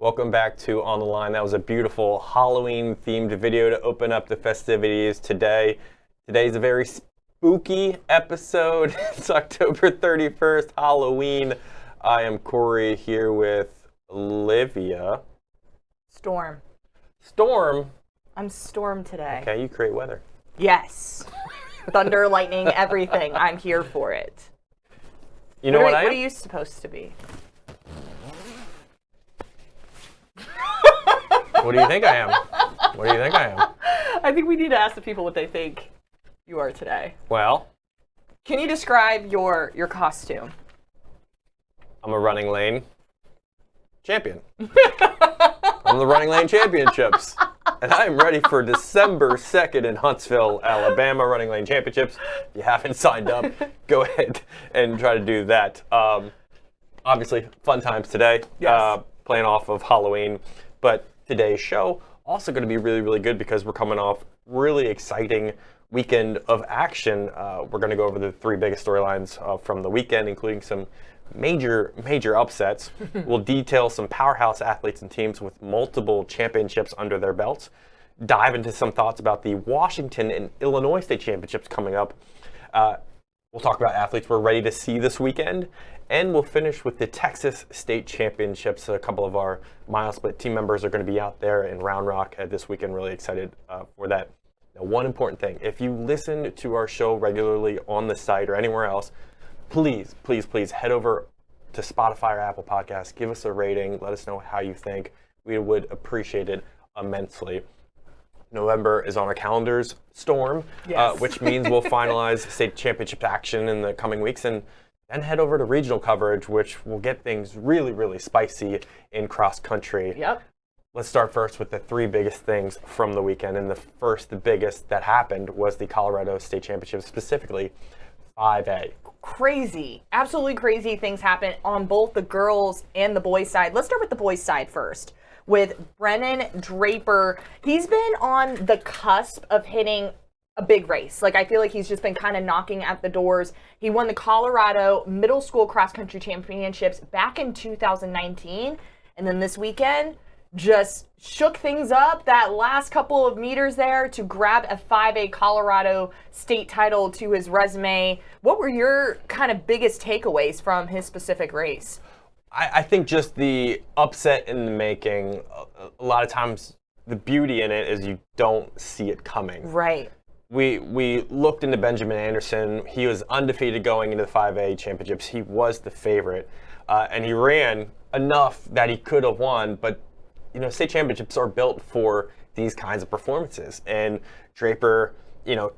Welcome back to On the Line. That was a beautiful Halloween-themed video to open up the festivities today. Today's a very spooky episode. It's October 31st, Halloween. I am Corey here with Olivia. Storm. Storm? I'm Storm today. Okay, you create weather. Yes. Thunder, lightning, everything. I'm here for it. You know what are you supposed to be? What do you think I am? What do you think I am? I think we need to ask the people what they think you are today. Well, can you describe your costume? I'm a running lane champion. I'm the running lane championships. And I am ready for December 2nd in Huntsville, Alabama, running lane championships. If you haven't signed up, go ahead and try to do that. Obviously, fun times today, yes. Playing off of Halloween. But today's show also going to be really, really good because we're coming off really exciting weekend of action. We're going to go over the three biggest storylines from the weekend, including some major upsets. We'll detail some powerhouse athletes and teams with multiple championships under their belts. Dive into some thoughts about the Washington and Illinois state championships coming up. We'll talk about athletes we're ready to see this weekend. And we'll finish with the Texas State Championships. A couple of our MileSplit team members are going to be out there in Round Rock this weekend. Really excited for that. Now, one important thing. If you listen to our show regularly on the site or anywhere else, please head over to Spotify or Apple Podcasts. Give us a rating. Let us know how you think. We would appreciate it immensely. November is on our calendars, Storm, yes. Which means we'll finalize state championship action in the coming weeks and then head over to regional coverage, which will get things really, really spicy in cross country. Yep. Let's start first with the three biggest things from the weekend. And the biggest that happened was the Colorado State Championship, specifically 5A. Crazy, absolutely crazy things happen on both the girls and the boys' side. Let's start with the boys' side first with Brennan Draper. He's been on the cusp of hitting a big race. Like, I feel like he's just been kind of knocking at the doors. He won the Colorado Middle School Cross Country Championships back in 2019. And then this weekend just shook things up that last couple of meters there to grab a 5A Colorado state title to his resume. What were your kind of biggest takeaways from his specific race? I think just the upset in the making. A lot of times the beauty in it is you don't see it coming. Right. We looked into Benjamin Anderson. He was undefeated going into the 5A championships. He was the favorite, and he ran enough that he could have won. But you know, state championships are built for these kinds of performances. And Draper,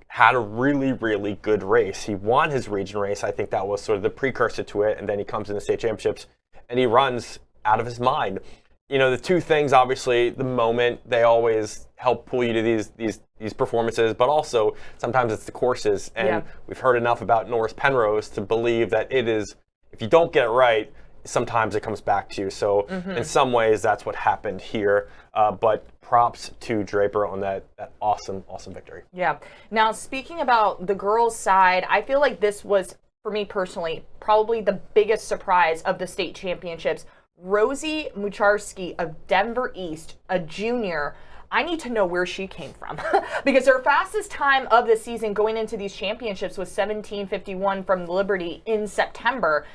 had a really, really good race. He won his region race. I think that was sort of the precursor to it. And then he comes into state championships, and he runs out of his mind. The two things, obviously, the moment, they always help pull you to these performances, but also sometimes it's the courses. And We've heard enough about Norris Penrose to believe that it is, if you don't get it right, sometimes it comes back to you. So in some ways, that's what happened here. But props to Draper on that awesome victory. Yeah. Now, speaking about the girls' side, I feel like this was, for me personally, probably the biggest surprise of the state championships. Rosie Mucharski of Denver East, a junior. I need to know where she came from because her fastest time of the season going into these championships was 17:51 from Liberty in September.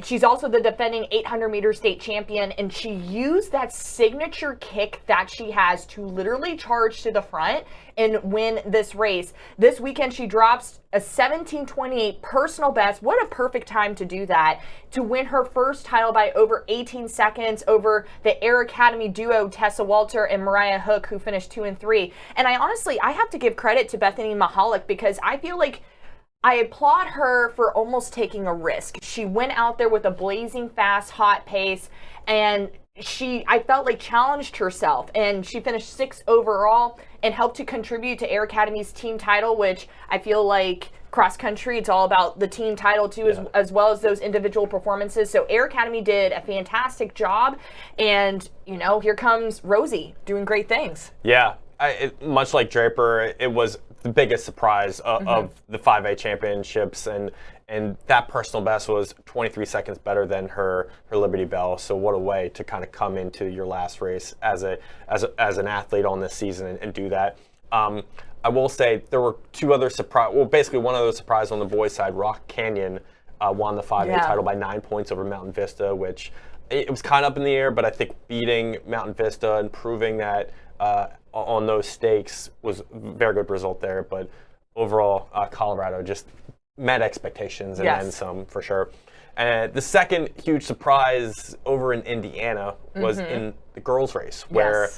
She's also the defending 800-meter state champion, and she used that signature kick that she has to literally charge to the front and win this race. This weekend, she drops a 17:28 personal best. What a perfect time to do that, to win her first title by over 18 seconds over the Air Academy duo Tessa Walter and Mariah Hook, who finished 2 and 3. And I have to give credit to Bethany Mahalik because I feel like I applaud her for almost taking a risk. She went out there with a blazing fast, hot pace, and I felt like challenged herself, and she finished 6th overall and helped to contribute to Air Academy's team title, which I feel like cross country, it's all about the team title too, as well as those individual performances. So Air Academy did a fantastic job, and here comes Rosie doing great things. Yeah, much like Draper, it was the biggest surprise of the 5A championships, and that personal best was 23 seconds better than her Liberty Bell. So what a way to kind of come into your last race as an athlete on this season and do that. I will say there were two other surprise. Well, basically one other surprise on the boys' side. Rock Canyon won the 5A title by 9 points over Mountain Vista, which it was kind of up in the air, but I think beating Mountain Vista and proving that on those stakes was a very good result there. But overall, Colorado just met expectations and then some for sure. And the second huge surprise over in Indiana was in the girls' race, where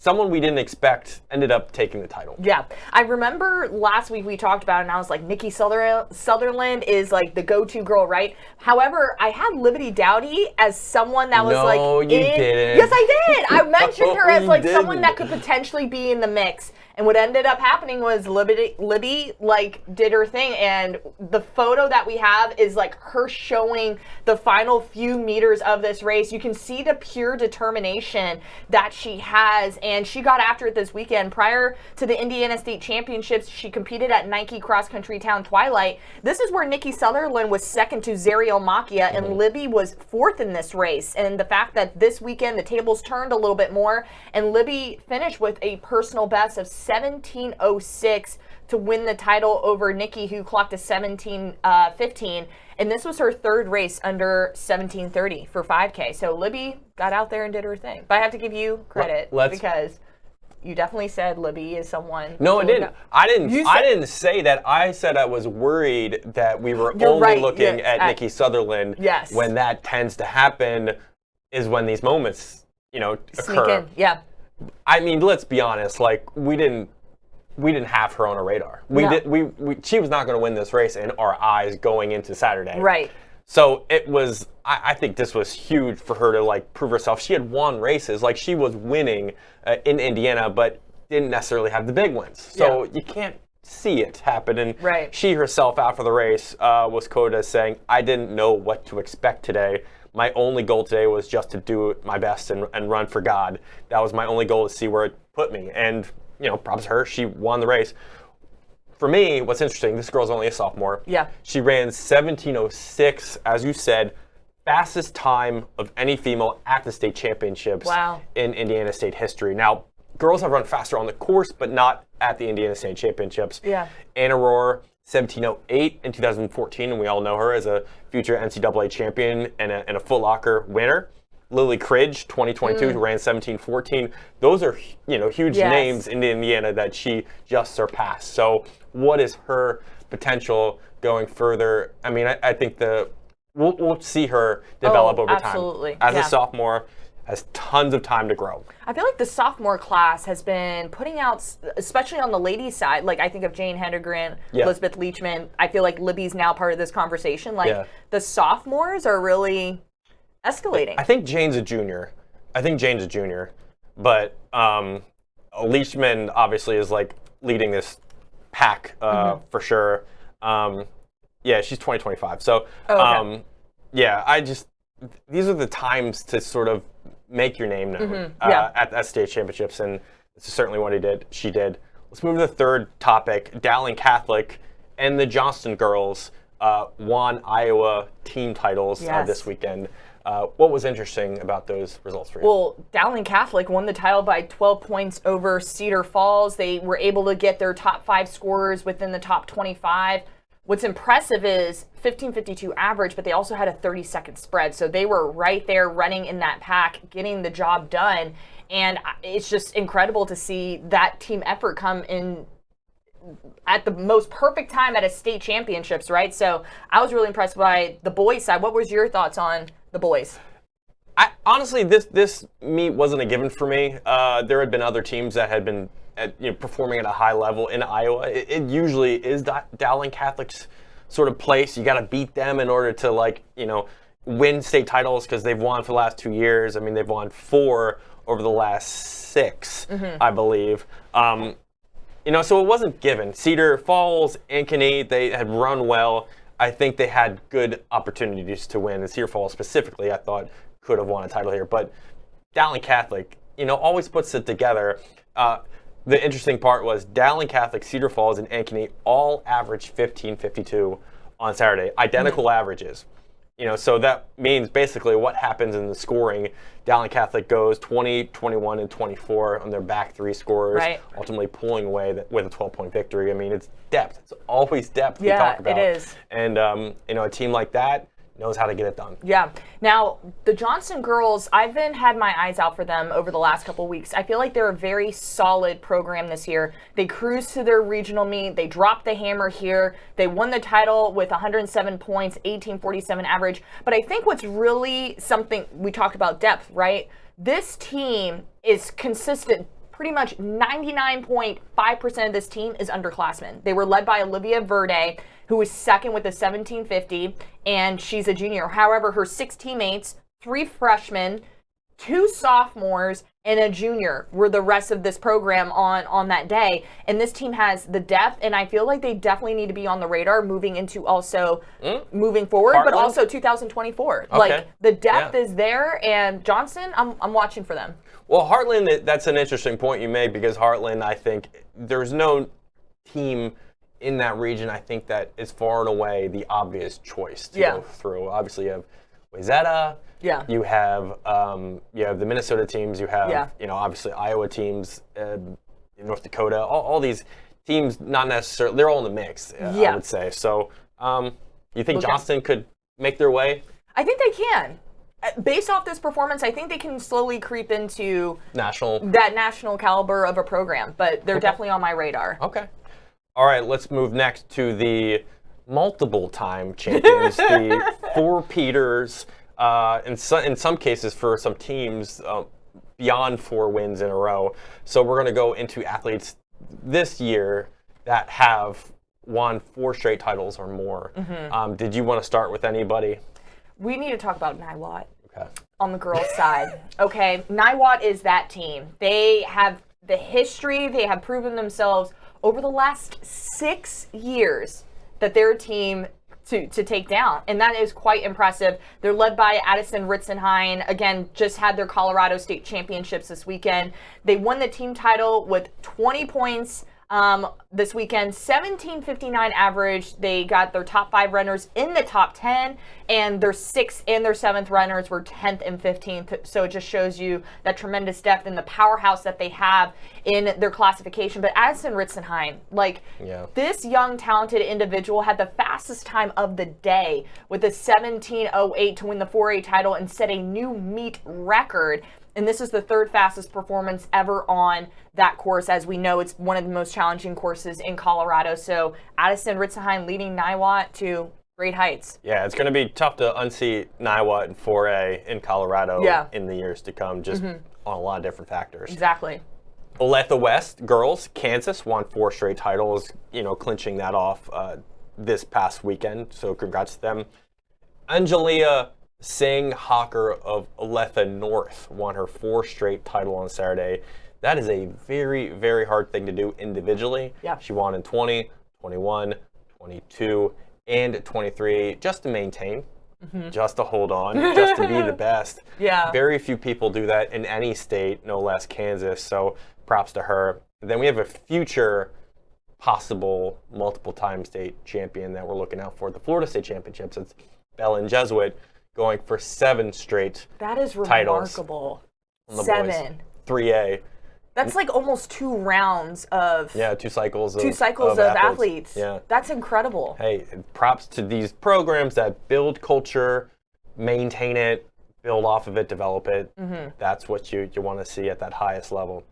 someone we didn't expect ended up taking the title. Yeah. I remember last week we talked about it, and I was like, Nikki Sutherland is like the go-to girl, right? However, I had Libby Dowty as someone that was like... No, you didn't. Yes, I did. I mentioned her as like someone that could potentially be in the mix. And what ended up happening was Libby like did her thing, and the photo that we have is like her showing the final few meters of this race. You can see the pure determination that she has, and she got after it this weekend. Prior to the Indiana State Championships, she competed at Nike Cross Country Town Twilight. This is where Nikki Sutherland was second to Zariel Makia, and Libby was fourth in this race. And the fact that this weekend the tables turned a little bit more, and Libby finished with a personal best of 17:06 to win the title over Nikki, who clocked a 17:15, and this was her third race under 17:30 for 5K. So Libby got out there and did her thing. But I have to give you credit because you definitely said Libby is someone. No, I didn't. I didn't say that. I said I was worried that we were only looking at Nikki Sutherland. Yes. When that tends to happen, is when these moments, occur. Sneak in. Yeah. I mean, let's be honest. Like we didn't have her on our radar. She was not going to win this race in our eyes going into Saturday. Right. So it was. I think this was huge for her to like prove herself. She had won races, like she was winning in Indiana, but didn't necessarily have the big wins. So you can't see it happen. And she herself after the race was quoted as saying, "I didn't know what to expect today. My only goal today was just to do my best and run for God. That was my only goal, to see where it put me." And, props to her. She won the race. For me, what's interesting, this girl's only a sophomore. Yeah. She ran 17:06, as you said, fastest time of any female at the state championships in Indiana State history. Now, girls have run faster on the course, but not at the Indiana State Championships. Yeah. Anna Rohr, 17:08 in 2014, and we all know her as a future NCAA champion and a Foot Locker winner. Lily Cridge, 2022, who ran 17:14. Those are, huge names in Indiana that she just surpassed. So what is her potential going further? I mean, I think we'll see her develop over absolutely. time. As a sophomore, has tons of time to grow. I feel like the sophomore class has been putting out, especially on the ladies' side, like I think of Jane Hendergren, Elizabeth Leachman. I feel like Libby's now part of this conversation. Like the sophomores are really escalating. I think Jane's a junior. But Leachman obviously is like leading this pack for sure. She's 2025. So these are the times to sort of make your name known at state championships, and this is certainly what she did. Let's move to the third topic. Dowling Catholic and the Johnston girls won Iowa team titles this weekend. What was interesting about those results for you? Well, Dowling Catholic won the title by 12 points over Cedar Falls. They were able to get their top 5 scorers within the top 25. What's impressive is 15:52 average, but they also had a 30-second spread. So they were right there running in that pack, getting the job done. And it's just incredible to see that team effort come in at the most perfect time at a state championships, right? So I was really impressed by the boys' side. What was your thoughts on the boys? Honestly, this meet wasn't a given for me. There had been other teams that had been performing at a high level in Iowa. It usually is Dowling Catholic's sort of place. You got to beat them in order to win state titles, because they've won for the last 2 years. I mean, they've won 4 over the last 6, I believe. So it wasn't given. Cedar Falls, Ankeny, they had run well. I think they had good opportunities to win. And Cedar Falls specifically, I thought, could have won a title here. But Dowling Catholic, always puts it together. The interesting part was Dowling Catholic, Cedar Falls, and Ankeny all averaged 15.52 on Saturday. Identical averages. So that means basically what happens in the scoring. Dowling Catholic goes 20, 21, and 24 on their back three scorers, ultimately pulling away with a 12-point victory. I mean, it's depth. It's always depth we talk about. Yeah, it is. And, a team like that knows how to get it done. Yeah. Now, the Johnston girls, I've had my eyes out for them over the last couple of weeks. I feel like they're a very solid program this year. They cruised to their regional meet. They dropped the hammer here. They won the title with 107 points, 1847 average. But I think what's really something, we talked about depth, right? This team is consistent. Pretty much 99.5% of this team is underclassmen. They were led by Olivia Verde, who was second with a 1750, and she's a junior. However, her 6 teammates, 3 freshmen, 2 sophomores, and a junior were the rest of this program on that day. And this team has the depth, and I feel like they definitely need to be on the radar moving into also moving forward, Heartland? but also 2024. Okay. Like, the depth is there, and Johnston, I'm watching for them. Well, Heartland, that's an interesting point you made, because Heartland, I think, there's no team in that region, I think, that is far and away the obvious choice to go through. Obviously, you have Wayzata. Yeah. You have the Minnesota teams. You have obviously Iowa teams, North Dakota. All these teams, not necessarily, they're all in the mix. I would say. So, you think Johnston could make their way? I think they can. Based off this performance, I think they can slowly creep into that national caliber of a program. But they're definitely on my radar. Okay. All right. Let's move next to the multiple-time champions, the Four Peters. In some cases, for some teams, beyond 4 wins in a row. So we're going to go into athletes this year that have won 4 straight titles or more. Did you want to start with anybody? We need to talk about Niwot. Okay. On the girls' side. Okay, Niwot is that team. They have the history. They have proven themselves over the last 6 years that they're a team to take down, and that is quite impressive. They're led by Addison Ritzenheim. Again, just had their Colorado State Championships this weekend. They won the team title with 20 points this weekend, 1759 average. They got their top 5 runners in the top 10, and their 6th and their 7th runners were 10th and 15th. So it just shows you that tremendous depth and the powerhouse that they have in their classification. But Addison Ritzenheim, this young, talented individual had the fastest time of the day with a 17:08 to win the 4A title and set a new meet record. And this is the 3rd fastest performance ever on that course. As we know, it's one of the most challenging courses in Colorado. So Addison Ritzenheim leading Niwot to great heights. Yeah, it's going to be tough to unseat Niwot in 4A in Colorado in the years to come, just on a lot of different factors. Exactly. Olathe West girls, Kansas won 4 straight titles, clinching that off this past weekend. So congrats to them. Angelia Singh Hawker of Olathe North won her 4th straight title on Saturday. That is a very, very hard thing to do individually. Yeah. She won in 20, 21, 22, and 23 just to maintain, just to hold on, just to be the best. Yeah. Very few people do that in any state, no less Kansas, so props to her. Then we have a future possible multiple-time state champion that we're looking out for at the Florida State Championships. It's Belen Jesuit, going for 7 straight That is titles remarkable. on the 7. boys. 3A. That's like almost 2 rounds of 2 cycles of athletes. Yeah. That's incredible. Hey, props to these programs that build culture, maintain it, build off of it, develop it. That's what you want to see at that highest level.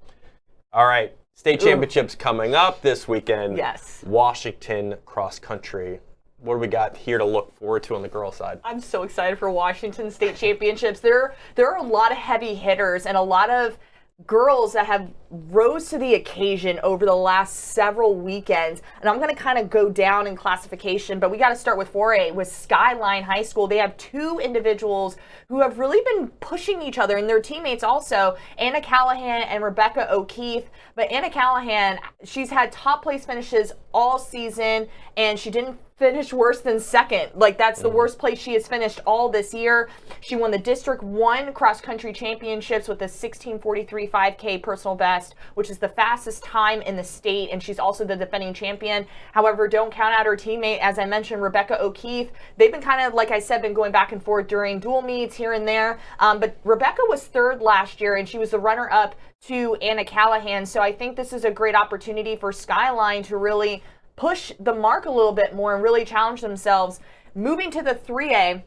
All right, state championships coming up this weekend. Yes. Washington cross country. What do we got here to look forward to on the girls' side? I'm so excited for Washington State Championships. There are a lot of heavy hitters and a lot of girls that have rose to the occasion over the last several weekends. And I'm going to kind of go down in classification, but we got to start with 4A, with Skyline High School. They have 2 individuals who have really been pushing each other, and their teammates also, Anna Callahan and Rebecca O'Keefe. But Anna Callahan, she's had top place finishes all season, and she didn't finish worse than 2nd. Like, that's the worst place she has finished all this year. She won the District 1 cross country championships with a 16:43 5K personal best. best, which is the fastest time in the state, and she's also the defending champion. However, don't count out her teammate, as I mentioned, Rebecca O'Keefe. They've been kind of, like I said, been going back and forth during dual meets here and there, but Rebecca was third last year, and she was the runner-up to Anna Callahan, so I think this is a great opportunity for Skyline to really push the mark a little bit more and really challenge themselves. Moving to the 3A,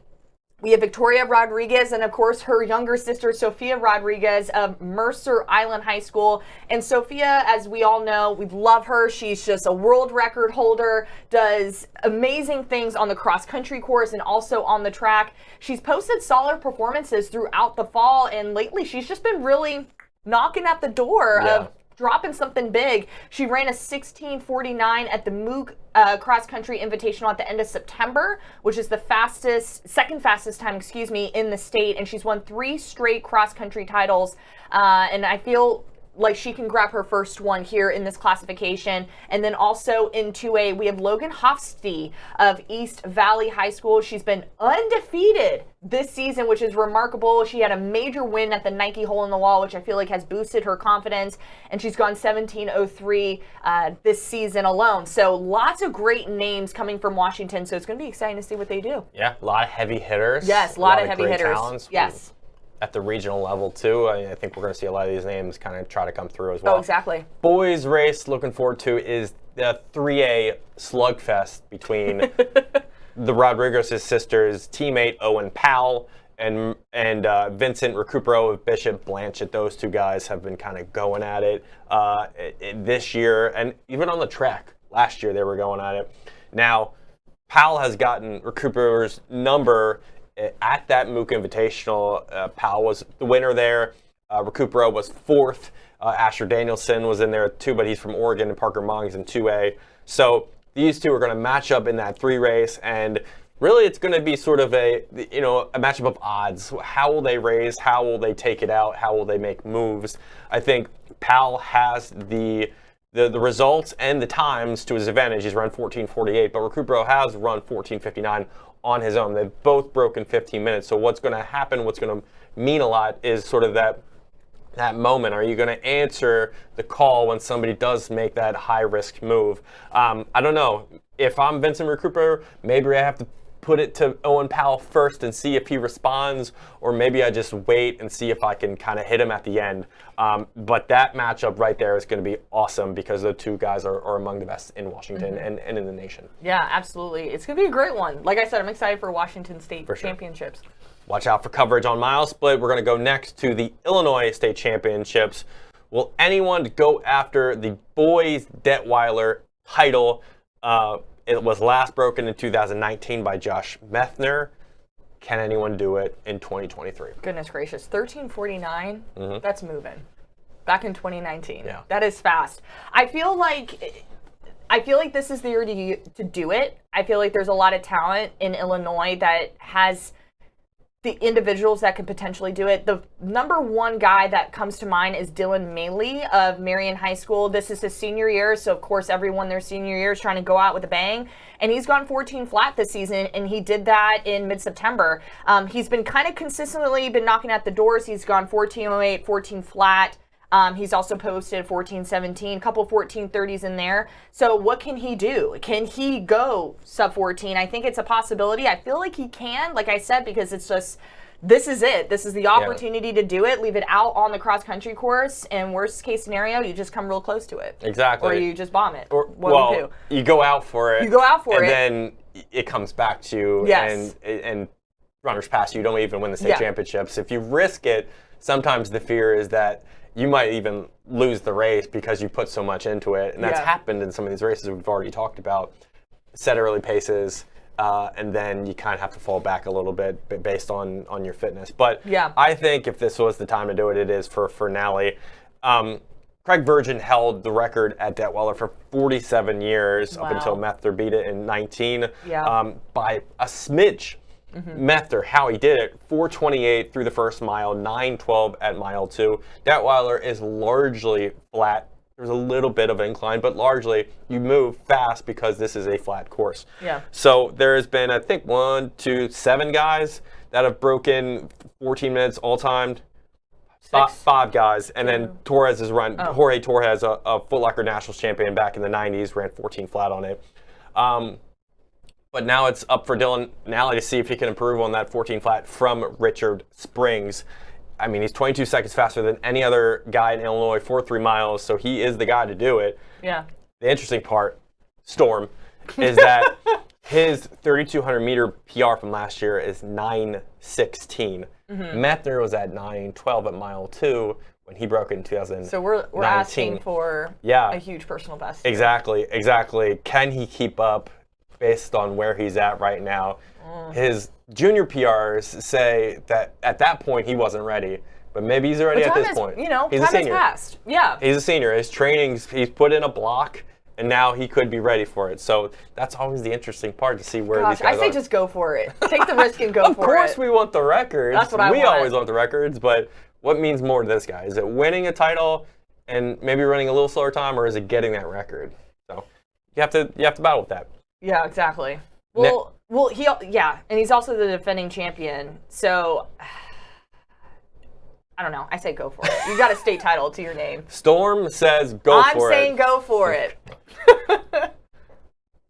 we have Victoria Rodriguez and, of course, her younger sister, Sophia Rodriguez of Mercer Island High School. And Sophia, as we all know, we love her. She's just a world record holder, does amazing things on the cross-country course and also on the track. She's posted solid performances throughout the fall, and lately she's just been really knocking at the door of dropping something big. She ran a 16:49 at the Moog Cross Country Invitational at the end of September, which is the second fastest time, in the state. And she's won 3 straight cross country titles. And I feel like she can grab her first one here in this classification. And then also in 2A, we have Logan Hofste of East Valley High School. She's been undefeated this season, which is remarkable. She had a major win at the Nike Hole in the Wall, which I feel like has boosted her confidence. And she's gone 17:03 this season alone. So lots of great names coming from Washington. So it's going to be exciting to see what they do. Yeah, a lot of heavy hitters. Yes, a lot of heavy great hitters. Talents. Yes. At the regional level, too. I think we're going to see a lot of these names kind of try to come through as well. Oh, exactly. Boys race looking forward to is the 3A slugfest between the Rodriguez sisters' teammate Owen Powell and Vincent Recupero of Bishop Blanchett. Those two guys have been kind of going at it this year, and even on the track last year they were going at it. Now, Powell has gotten Recupero's number at that Mook Invitational. Powell was the winner there. Recupero was 4th. Asher Danielson was in there too, but he's from Oregon, and Parker Mongs in 2A. So these two are going to match up in that 3 race, and really it's going to be sort of a matchup of odds. How will they race? How will they take it out? How will they make moves? I think Powell has the results and the times to his advantage. He's run 14:48, but Recupero has run 14:59 on his own. They've both broken 15 minutes. So what's going to happen, what's going to mean a lot is sort of that moment. Are you going to answer the call when somebody does make that high-risk move? I don't know. If I'm Vincent Recupero, maybe I have to put it to Owen Powell first and see if he responds, or maybe I just wait and see if I can kind of hit him at the end. But that matchup right there is going to be awesome because the two guys are among the best in Washington and in the nation. Yeah, absolutely. It's going to be a great one. Like I said, I'm excited for Washington State Championships. Watch out for coverage on MileSplit. We're going to go next to the Illinois State Championships. Will anyone go after the boys Detweiler title? It was last broken in 2019 by Josh Methner. Can anyone do it in 2023? Goodness gracious, 13:49. That's moving. Back in 2019. Yeah. That is fast. I feel like this is the year to do it. I feel like there's a lot of talent in Illinois that has the individuals that could potentially do it. The number one guy that comes to mind is Dylan Maley of Marion High School. This is his senior year, so of course everyone their senior year is trying to go out with a bang. And he's gone 14 flat this season, and he did that in mid-September. He's been kind of consistently been knocking at the doors. He's gone 14.08, 14 flat. He's also posted 14:17, a couple 14:30s in there. So what can he do? Can he go sub 14? I think it's a possibility. I feel like he can, like I said, because it's just, this is it. This is the opportunity to do it. Leave it out on the cross-country course, and worst case scenario, you just come real close to it. Exactly. Or you just bomb it. Or, well, you go out for it. You go out for it. And then it comes back to you. Yes. And runners pass you. You don't even win the state championships. If you risk it, sometimes the fear is that you might even lose the race because you put so much into it. And that's happened in some of these races we've already talked about. Set early paces, and then you kind of have to fall back a little bit based on your fitness. But I think if this was the time to do it, it is for Nally. Craig Virgin held the record at Detweiler for 47 years up until Methter beat it in 19 by a smidge. Methter, how he did it, 4:28 through the first mile, 9:12 at mile 2. Detweiler is largely flat. There's a little bit of incline, but largely you move fast because this is a flat course. Yeah. So there has been, I think, 7 guys that have broken 14 minutes all timed. Five guys, and then Torres has run. Jorge Torres, a Foot Locker Nationals champion back in the 90s, ran 14 flat on it. But now it's up for Dylan Nally to see if he can improve on that 14 flat from Richard Springs. I mean, he's 22 seconds faster than any other guy in Illinois for 3 miles, so he is the guy to do it. Yeah. The interesting part, Storm, is that his 3,200 meter PR from last year is 9:16. Methner was at 9:12 at mile 2 when he broke it in 2019. So we're asking for a huge personal best. Exactly. Can he keep up based on where he's at right now? His junior PRs say that at that point he wasn't ready, but maybe he's ready at this point. He's time a senior. Has passed. Yeah. He's a senior. His training's, he's put in a block, and now he could be ready for it. So that's always the interesting part to see where these guys are. I say just go for it. Take the risk and go for it. Of course we want the records. That's what I want. We always want the records, but what means more to this guy? Is it winning a title and maybe running a little slower time, or is it getting that record? So you have to battle with that. Yeah, exactly. Well, and he's also the defending champion. So I don't know. I say go for it. You got a state title to your name. Storm says go for it. I'm saying go for it.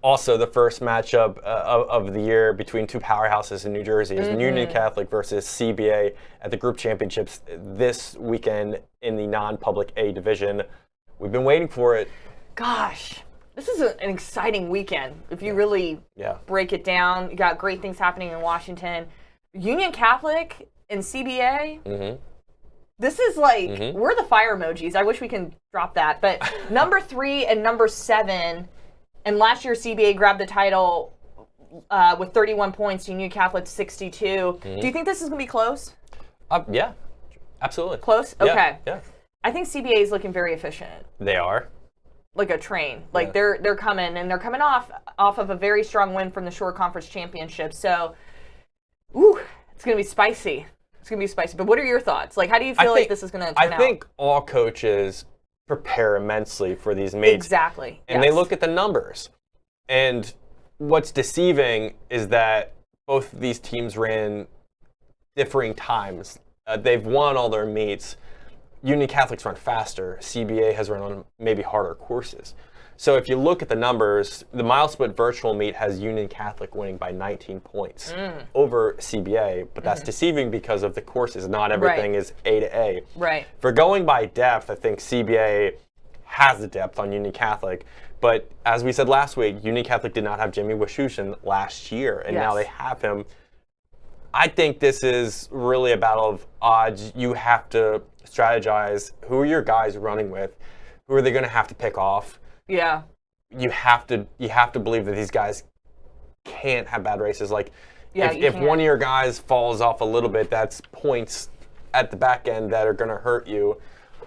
Also, the first matchup of the year between two powerhouses in New Jersey is Union Catholic versus CBA at the group championships this weekend in the non-public A division. We've been waiting for it. Gosh, this is an exciting weekend. If you really break it down, you got great things happening in Washington. Union Catholic and CBA. This is like, we're the fire emojis. I wish we can drop that. But number 3 and number 7, and last year CBA grabbed the title with 31 points, Union Catholic 62. Do you think this is going to be close? Yeah, absolutely. Close? Okay. Yeah. I think CBA is looking very efficient. They are. Like a train. Like they're coming, and they're coming off of a very strong win from the Shore Conference Championship. So, it's going to be spicy. It's going to be spicy. But what are your thoughts? Like, how do you feel like this is going to turn out? I think all coaches prepare immensely for these meets. Exactly. And they look at the numbers. And what's deceiving is that both of these teams ran differing times. They've won all their meets. Union Catholic's run faster. CBA has run on maybe harder courses. So if you look at the numbers, the MileSplit virtual meet has Union Catholic winning by 19 points over CBA, but that's deceiving because of the courses. Not everything is A to A. Right. For going by depth, I think CBA has the depth on Union Catholic. But as we said last week, Union Catholic did not have Jimmy Washushin last year, and now they have him. I think this is really a battle of odds. You have to strategize. Who are your guys running with? Who are they going to have to pick off? Yeah. You have to believe that these guys can't have bad races. Like, if one of your guys falls off a little bit, that's points at the back end that are going to hurt you.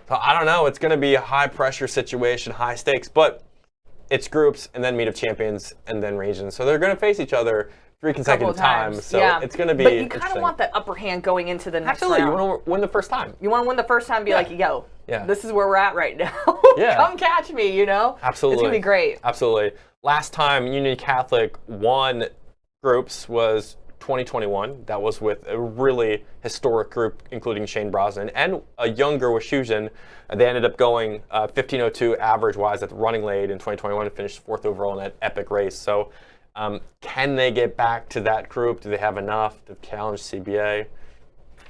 So I don't know. It's going to be a high-pressure situation, high stakes, but it's groups and then meet of champions and then regions. So they're going to face each other 3 consecutive times. So it's going to be interesting. But you kind of want that upper hand going into the next round. Absolutely. You want to win the first time. You want to win the first time and be like, yo, this is where we're at right now. Come catch me, Absolutely. It's going to be great. Absolutely. Last time Union Catholic won groups was 2021. That was with a really historic group, including Shane Brosnan and a younger Washushin. They ended up going 15:02 average-wise at the running late in 2021 and finished 4th overall in that epic race. So can they get back to that group? Do they have enough to challenge CBA?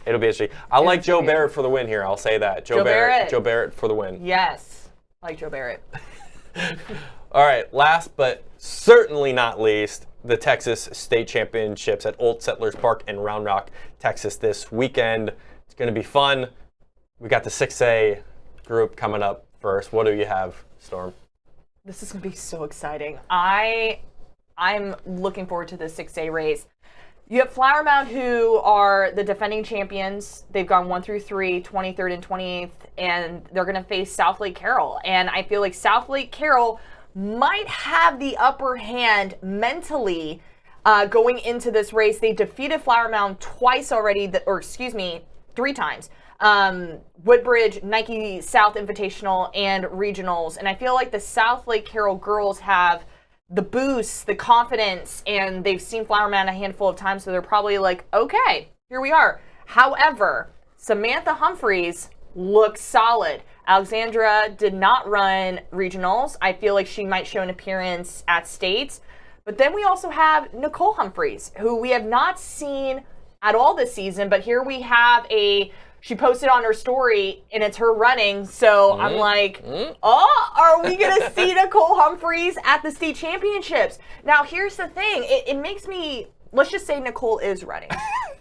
It'll be interesting. I like Joe Barrett for the win here. I'll say that. Joe Barrett for the win. Yes. I like Joe Barrett. All right. Last but certainly not least, the Texas State Championships at Old Settlers Park in Round Rock, Texas this weekend. It's going to be fun. We got the 6A group coming up first. What do you have, Storm? This is going to be so exciting. I'm looking forward to the 6A race. You have Flower Mound, who are the defending champions. They've gone 1 through 3, 23rd and 28th, and they're going to face South Lake Carroll. And I feel like South Lake Carroll might have the upper hand mentally going into this race. They defeated Flower Mound twice already, 3 times. Woodbridge, Nike South Invitational, and Regionals. And I feel like the South Lake Carroll girls have the boost, the confidence, and they've seen Flower Mound a handful of times, so they're probably like, okay, here we are. However, Samantha Humphreys looks solid. Alexandra did not run regionals. I feel like she might show an appearance at states. But then we also have Nicole Humphreys, who we have not seen at all this season. But here we have she posted on her story, and it's her running. So I'm like, oh, are we going to see Nicole Humphreys at the state championships? Now, here's the thing. It makes me, let's just say Nicole is running.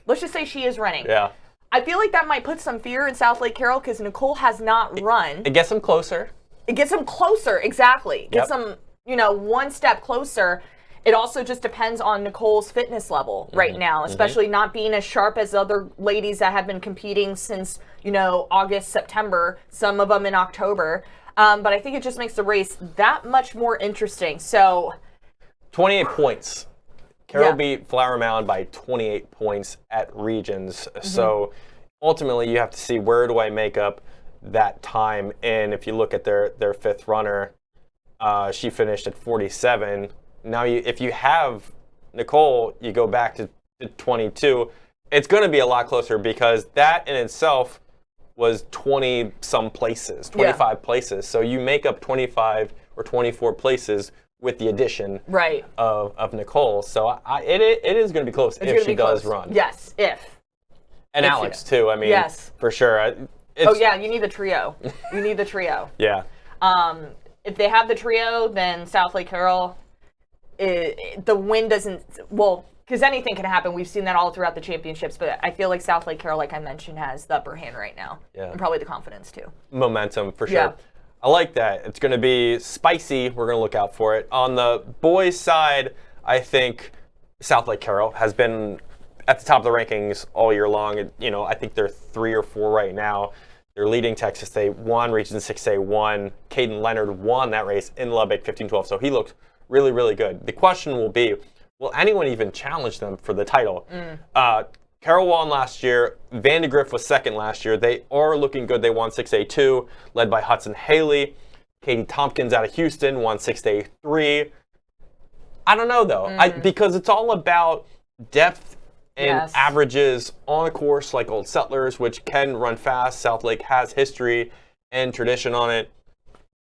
Let's just say she is running. Yeah. I feel like that might put some fear in South Lake Carroll because Nicole has not run. It gets them closer. It gets them closer, exactly. Gets them, one step closer. It also just depends on Nicole's fitness level right now, especially not being as sharp as other ladies that have been competing since, August, September, some of them in October. But I think it just makes the race that much more interesting. So 28 points. Carroll beat Flower Mound by 28 points at regions. So ultimately, you have to see where do I make up that time. And if you look at their fifth runner, she finished at 47. Now, if you have Nicole, you go back to 22. It's going to be a lot closer because that in itself was 20-some places, 25 places. So you make up 25 or 24 places with the addition of Nicole. So it is going to be close if she does run. Yes, if. And if Alex, too. I mean, for sure. You need the trio. You need the trio. Yeah. If they have the trio, then South Lake Carroll, the win doesn't, because anything can happen. We've seen that all throughout the championships, but I feel like South Lake Carroll, like I mentioned, has the upper hand right now. Yeah. And probably the confidence, too. Momentum, for sure. Yeah. I like that. It's going to be spicy. We're going to look out for it. On the boys' side, I think South Lake Carroll has been at the top of the rankings all year long. I think they're 3 or 4 right now. They're leading Texas. They won Region 6A 1. Caden Leonard won that race in Lubbock 15-12. So he looked really, really good. The question will be, will anyone even challenge them for the title? Carroll won last year. Vandegrift was second last year. They are looking good. They won 6A2, led by Hudson Haley. Katie Tompkins out of Houston won 6A3. I don't know, though, because it's all about depth and averages on a course like Old Settlers, which can run fast. South Lake has history and tradition on it.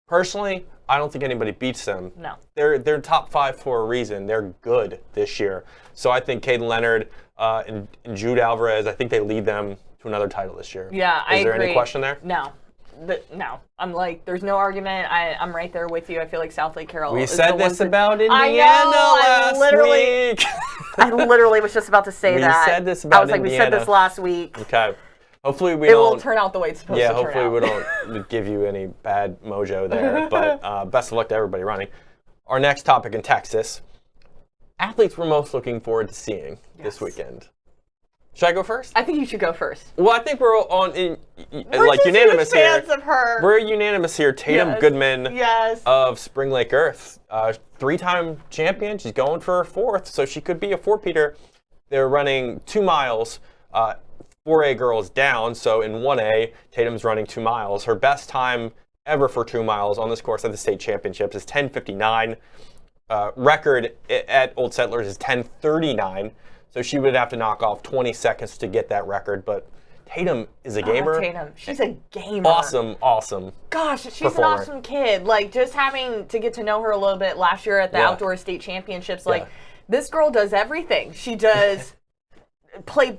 Personally, I don't think anybody beats them. No. They're top 5 for a reason. They're good this year. So I think Caden Leonard and Jude Alvarez, I think they lead them to another title this year. Yeah, I agree. Is there any question there? No. No. I'm like, there's no argument. I'm right there with you. I feel like South Lake Carroll. We said this about Indiana last week. I literally was just about to say that. We said this about Indiana. I was like, we said this last week. Okay. Hopefully it will turn out the way it's supposed to turn out. Yeah, hopefully we don't give you any bad mojo there. But best of luck to everybody running. Our next topic in Texas. Athletes we're most looking forward to seeing this weekend. Should I go first? I think you should go first. Well, I think we're unanimous here. Fans of her. We're unanimous here. Tatum Goodman of Spring Lake Earth, 3-time champion. She's going for her 4th, so she could be a 4-peater. They're running 2 miles. 4A girls down, so in 1A, Tatum's running 2 miles. Her best time ever for 2 miles on this course at the state championships is 10:59. Record at Old Settlers is 10:39. So she would have to knock off 20 seconds to get that record. But Tatum is a gamer. Tatum. She's a gamer. Awesome. Gosh, she's performer. An awesome kid. Like, just having to get to know her a little bit last year at the Outdoor State Championships, this girl does everything. She does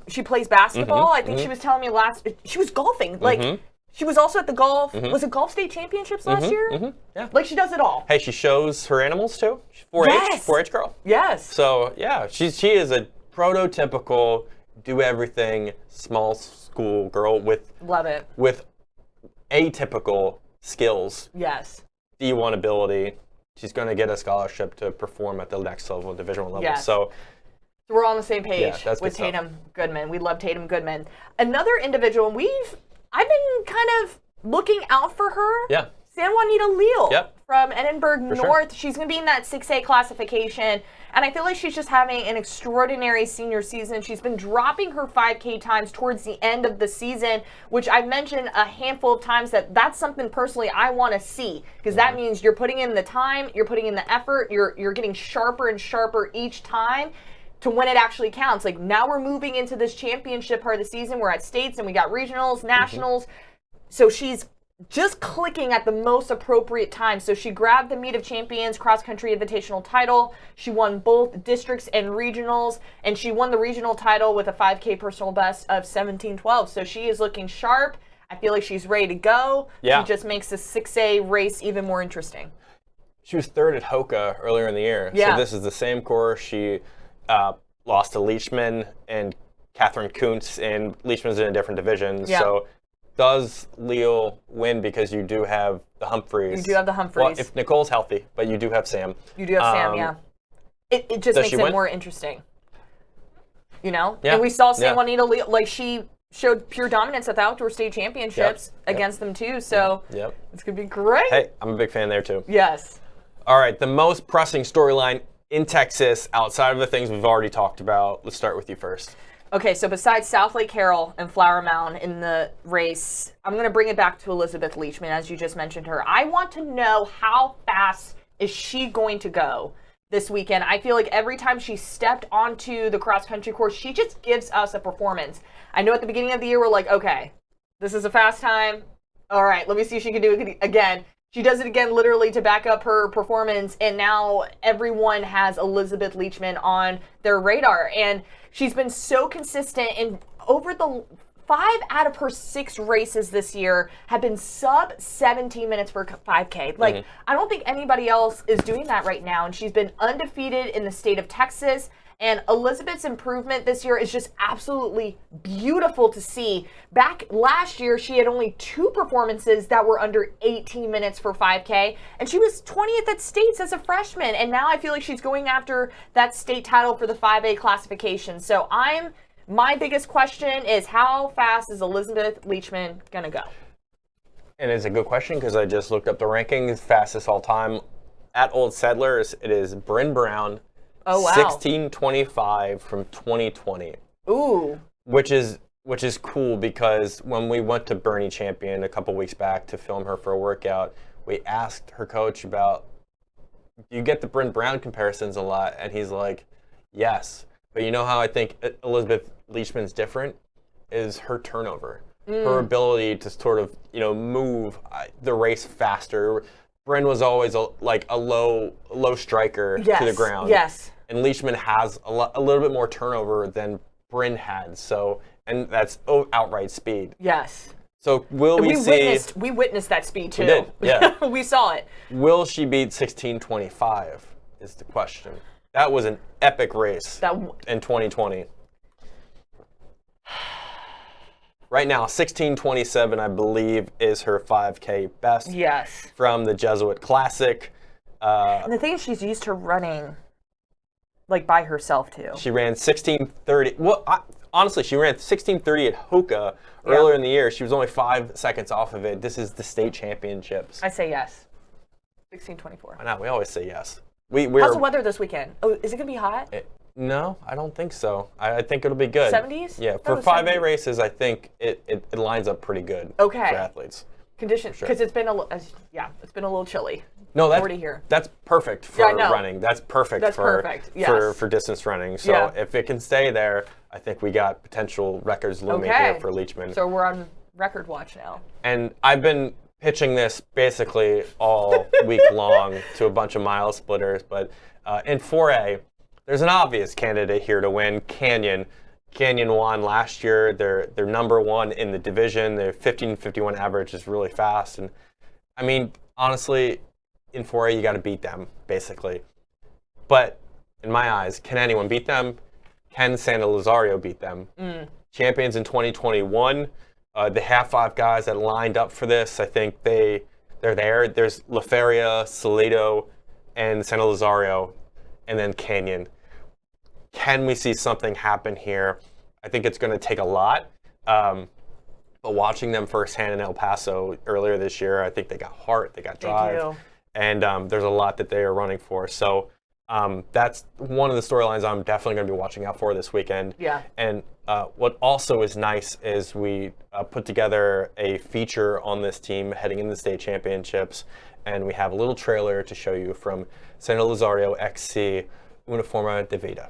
she plays basketball. I think she was telling me she was golfing. Like, she was also at the golf, was it Golf State Championships last year? Yeah. Like, she does it all. Hey, she shows her animals, too. She's 4-H girl. Yes. So, yeah, she is a prototypical do everything small school girl with atypical skills. Yes. D1 ability. She's going to get a scholarship to perform at the next level, Division I level. Yes. So we're all on the same page with Tatum stuff. Goodman. We love Tatum Goodman. Another individual I've been kind of looking out for her. Yeah. San Juanita Leal from Edinburgh North. Sure. She's going to be in that 6A classification. And I feel like she's just having an extraordinary senior season. She's been dropping her 5K times towards the end of the season, which I've mentioned a handful of times that's something personally I want to see, because that means you're putting in the time, you're putting in the effort, you're getting sharper and sharper each time. to when it actually counts. Like, now we're moving into this championship part of the season. We're at states and we got regionals, nationals. So she's just clicking at the most appropriate time. So she grabbed the Meet of Champions cross-country invitational title. She won both districts and regionals, and she won the regional title with a 5K personal best of 17:12. So she is looking sharp. I feel like she's ready to go. Yeah. She just makes the 6A race even more interesting. She was third at Hoka earlier in the year. Yeah. So this is the same course. She lost to Leachman and Catherine Kuntz, and Leachman's in a different division. Yeah. So does Leo win because you do have the Humphreys? You do have the Humphreys. Well, if Nicole's healthy, but you do have Sam. You do have Sam, yeah. It just makes it more interesting. You know? Yeah. And we saw Sam Juanita, like, she showed pure dominance at the Outdoor State Championships against them, too. So it's going to be great. Hey, I'm a big fan there, too. Yes. All right, the most pressing storyline in Texas outside of the things we've already talked about. Let's start with you first. Okay, so besides South Lake Carroll and Flower Mound in the race, I'm going to bring it back to Elizabeth Leachman, as you just mentioned her. I want to know, how fast is she going to go this weekend? I feel like every time she stepped onto the cross-country course, she just gives us a performance. I know at the beginning of the year, we're like, okay, this is a fast time. All right, let me see if she can do it again. She does it again literally to back up her performance, and now everyone has Elizabeth Leachman on their radar. And she's been so consistent, and over the 5 out of her 6 races this year have been sub 17 minutes for 5K. Like, I don't think anybody else is doing that right now, and she's been undefeated in the state of Texas. And Elizabeth's improvement this year is just absolutely beautiful to see. Back last year, she had only 2 performances that were under 18 minutes for 5K, and she was 20th at states as a freshman. And now I feel like she's going after that state title for the 5A classification. So my biggest question is, how fast is Elizabeth Leachman gonna go? And it's a good question because I just looked up the rankings, fastest all time. At Old Settlers, it is Bryn Brown. Oh, wow. 16:25 from 2020. Ooh. Which is cool because when we went to Bernie Champion a couple weeks back to film her for a workout, we asked her coach about, do you get the Bryn Brown comparisons a lot? And he's like, yes. But you know how I think Elizabeth Leachman's different? Is her turnover. Her ability to sort of, move the race faster. Bryn was always a low striker to the ground. Yes. And Leachman has a little bit more turnover than Bryn had. So, and that's outright speed. Yes. So will we see? We witnessed that speed too. We did, yeah. We saw it. Will she beat 16:25? Is the question. That was an epic race in 2020. Right now, 16:27, I believe, is her 5K best. Yes. From the Jesuit Classic. And the thing is, she's used to running, like, by herself, too. She ran 16:30. Well, honestly, she ran 16:30 at Hoka earlier in the year. She was only 5 seconds off of it. This is the state championships. I say yes. 16:24. Why not? We always say yes. How's the weather this weekend? Oh, is it going to be hot? No, I don't think so. I think it'll be good. 70s? Yeah, for 5A 70s. Races, I think it lines up pretty good for athletes. Conditions, because it's been it's been a little chilly. No, that's perfect for running. That's perfect for distance running. So if it can stay there, I think we got potential records looming here for Leachman. So we're on record watch now. And I've been pitching this basically all week long to a bunch of mile splitters, but in 4A, there's an obvious candidate here to win, Canyon. Canyon won last year. They're number 1 in the division. Their 15:51 average is really fast. And I mean, honestly, in 4A, you got to beat them, basically. But in my eyes, can anyone beat them? Can Santa Lazario beat them? Champions in 2021. The half 5 guys that lined up for this, I think they're there. There's La Feria, Salado, and Santa Lazario, and then Canyon. Can we see something happen here? I think it's going to take a lot. But watching them firsthand in El Paso earlier this year, I think they got heart, they got drive, and there's a lot that they are running for. So that's one of the storylines I'm definitely going to be watching out for this weekend. Yeah. And what also is nice is we put together a feature on this team heading into the state championships, and we have a little trailer to show you from Santa Lazario XC Uniforma de Vida.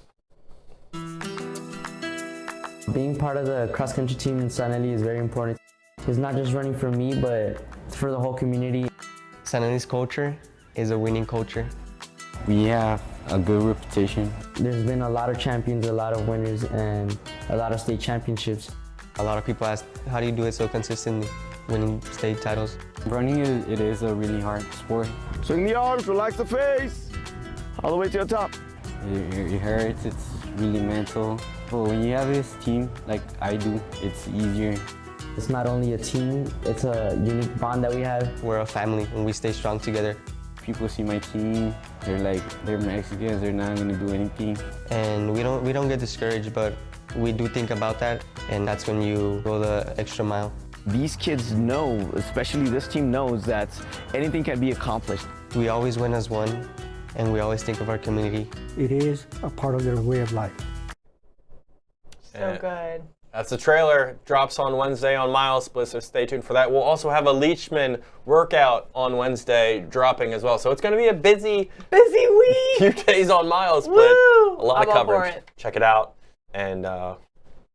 Being part of the cross-country team in Sanelli is very important. It's not just running for me, but for the whole community. Sanelli's culture is a winning culture. We have a good reputation. There's been a lot of champions, a lot of winners, and a lot of state championships. A lot of people ask, how do you do it so consistently, winning state titles? Running, it is a really hard sport. Swing the arms, relax the face, all the way to the top. It hurts, it's really mental. But when you have this team, like I do, it's easier. It's not only a team, it's a unique bond that we have. We're a family and we stay strong together. People see my team, they're like, they're Mexicans, they're not gonna do anything. And we don't get discouraged, but we do think about that, and that's when you go the extra mile. These kids know, especially this team knows, that anything can be accomplished. We always win as one, and we always think of our community. It is a part of their way of life. So good. That's the trailer. Drops on Wednesday on MileSplit, so stay tuned for that. We'll also have a Leachman workout on Wednesday dropping as well. So it's going to be a busy week. few days on MileSplit. Woo! A lot I'm of all for coverage. it. Check it out, and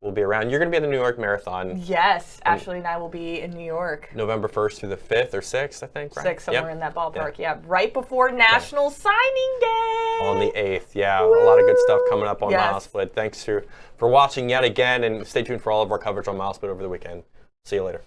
we'll be around. You're going to be at the New York Marathon. Yes, Ashley and I will be in New York. November 1st through the 5th or 6th, I think, right? 6th, somewhere Yep. in that ballpark. Yeah, right before National Signing Day. On the 8th, yeah. A lot of good stuff coming up on Yes. MileSplit. Thanks for watching yet again, and stay tuned for all of our coverage on MileSplit over the weekend. See you later.